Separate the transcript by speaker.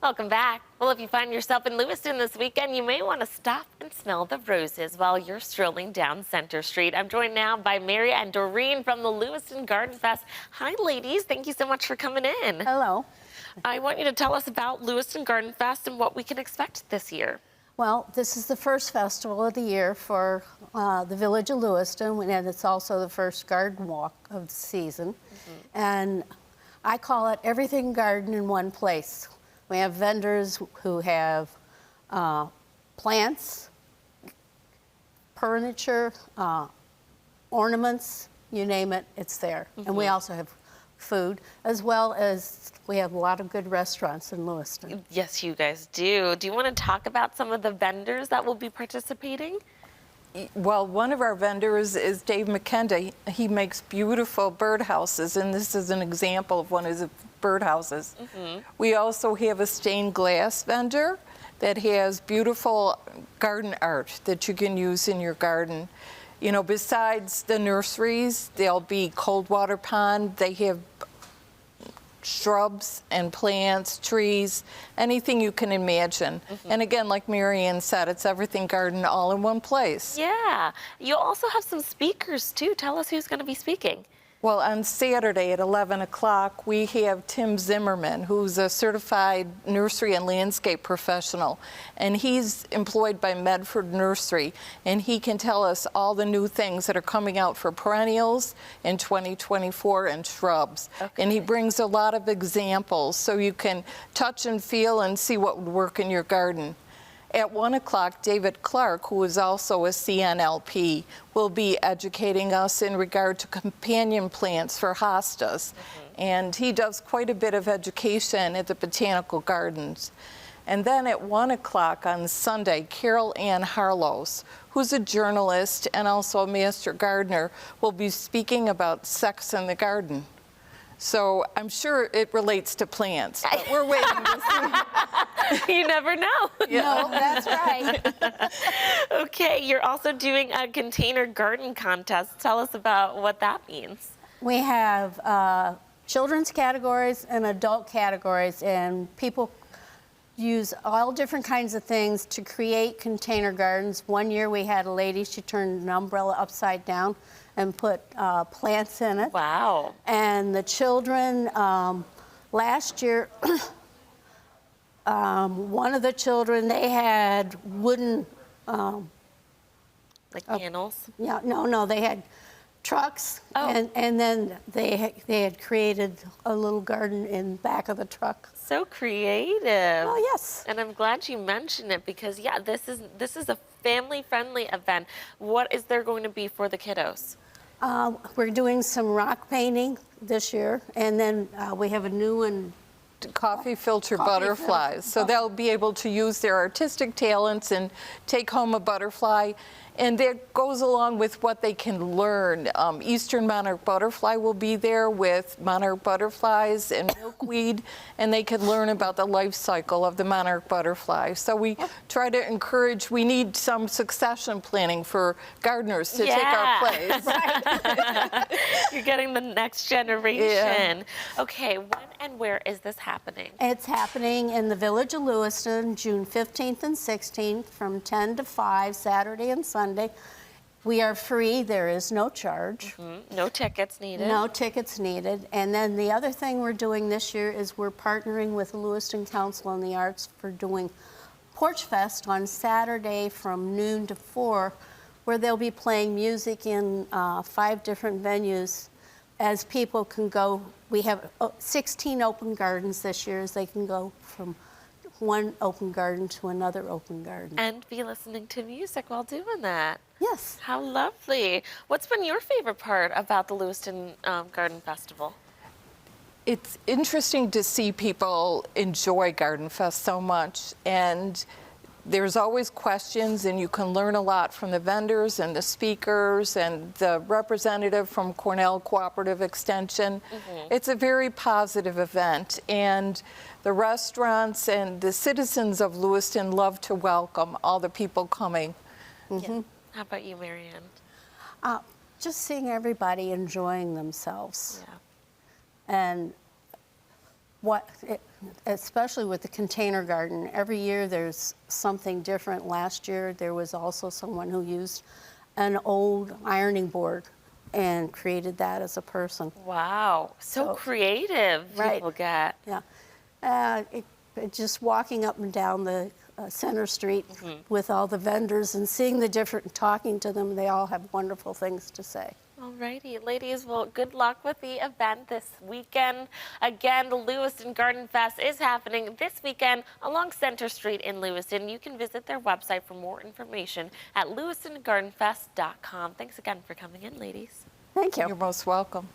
Speaker 1: Welcome back. Well, if you find yourself in Lewiston this weekend, you may want to stop and smell the roses while you're strolling down Center Street. I'm joined now by Mary and Doreen from the Lewiston GardenFest. Hi, ladies. Thank you so much for coming in.
Speaker 2: Hello.
Speaker 1: I want you to tell us about Lewiston GardenFest and what we can expect this year.
Speaker 2: Well, this is the first festival of the year for the village of Lewiston, and it's also the first garden walk of the season. And I call it everything garden in one place. We have vendors who have plants, furniture, ornaments, you name it, it's there. And we also have food, as well as we have a lot of good restaurants in Lewiston.
Speaker 1: Yes, you guys do. Do you want to talk about some of the vendors that will be participating?
Speaker 3: Well, one of our vendors is Dave McKenda. He makes beautiful birdhouses, and this is an example of one of his birdhouses. We also have a stained glass vendor that has beautiful garden art that you can use in your garden. You know, besides the nurseries, there'll be cold water pond. They have shrubs and plants, trees, anything you can imagine. And again, like Marianne said, it's everything garden all in one place.
Speaker 1: Yeah. You also have some speakers, too. Tell us who's going to be speaking.
Speaker 3: Well, on Saturday at 11 o'clock, we have Tim Zimmerman, who's a certified nursery and landscape professional. And he's employed by Medford Nursery. And he can tell us all the new things that are coming out for perennials in 2024 and shrubs. And he brings a lot of examples so you can touch and feel and see what would work in your garden. At 1 o'clock, David Clark, who is also a CNLP, will be educating us in regard to companion plants for hostas. And he does quite a bit of education at the Botanical Gardens. And then at 1 o'clock on Sunday, Carol Ann Harlows, who's a journalist and also a master gardener, will be speaking about sex in the garden. So I'm sure it relates to plants, but we're waiting to see.
Speaker 1: You never know.
Speaker 2: No, that's right.
Speaker 1: Okay, you're also doing a container garden contest. Tell us about what that means.
Speaker 2: We have children's categories and adult categories, and people use all different kinds of things to create container gardens. One year we had a lady, she turned an umbrella upside down and put plants in it.
Speaker 1: Wow.
Speaker 2: And the children, last year, one of the children, they had wooden...
Speaker 1: like panels?
Speaker 2: Yeah, no, they had trucks, and then they had created a little garden in back of the truck.
Speaker 1: So creative.
Speaker 2: Oh, yes.
Speaker 1: And I'm glad you mentioned it because, yeah, this is a family-friendly event. What is there going to be for the kiddos?
Speaker 2: We're doing some rock painting this year, and then we have a new one.
Speaker 3: Coffee filter butterflies. So they'll be able to use their artistic talents and take home a butterfly. And that goes along with what they can learn. Eastern monarch butterfly will be there with monarch butterflies and milkweed, and they can learn about the life cycle of the monarch butterfly. So we try to encourage, we need some succession planning for gardeners to take our place.
Speaker 2: Right.
Speaker 1: You're getting the next generation. Okay, when and where is this happening?
Speaker 2: It's happening in the village of Lewiston, June 15th and 16th from 10 to 5, Saturday and Sunday. We are free, there is no charge.
Speaker 1: No tickets needed.
Speaker 2: No tickets needed. And then the other thing we're doing this year is we're partnering with the Lewiston Council on the Arts for doing Porch Fest on Saturday from noon to 4, where they'll be playing music in 5 different venues as people can go. We have 16 open gardens this year, as they can go from one open garden to another open garden.
Speaker 1: And be listening to music while doing that.
Speaker 2: Yes.
Speaker 1: How lovely. What's been your favorite part about the Lewiston Garden Festival?
Speaker 3: It's interesting to see people enjoy Garden Fest so much, and there's always questions, and you can learn a lot from the vendors and the speakers and the representative from Cornell Cooperative Extension. It's a very positive event, and the restaurants and the citizens of Lewiston love to welcome all the people coming.
Speaker 1: Yeah. How about you, Marianne?
Speaker 2: Just seeing everybody enjoying themselves.
Speaker 1: Yeah.
Speaker 2: And especially with the container garden. Every year there's something different. Last year there was also someone who used an old ironing board and created that as a person.
Speaker 1: Wow, so creative
Speaker 2: Right.
Speaker 1: people get.
Speaker 2: Yeah. Just walking up and down the Center Street with all the vendors and seeing the different, talking to them, they all have wonderful things to say.
Speaker 1: Alrighty, ladies, well, good luck with the event this weekend. Again, the Lewiston Garden Fest is happening this weekend along Center Street in Lewiston. You can visit their website for more information at lewistongardenfest.com. Thanks again for coming in, ladies.
Speaker 2: Thank you.
Speaker 3: You're most welcome.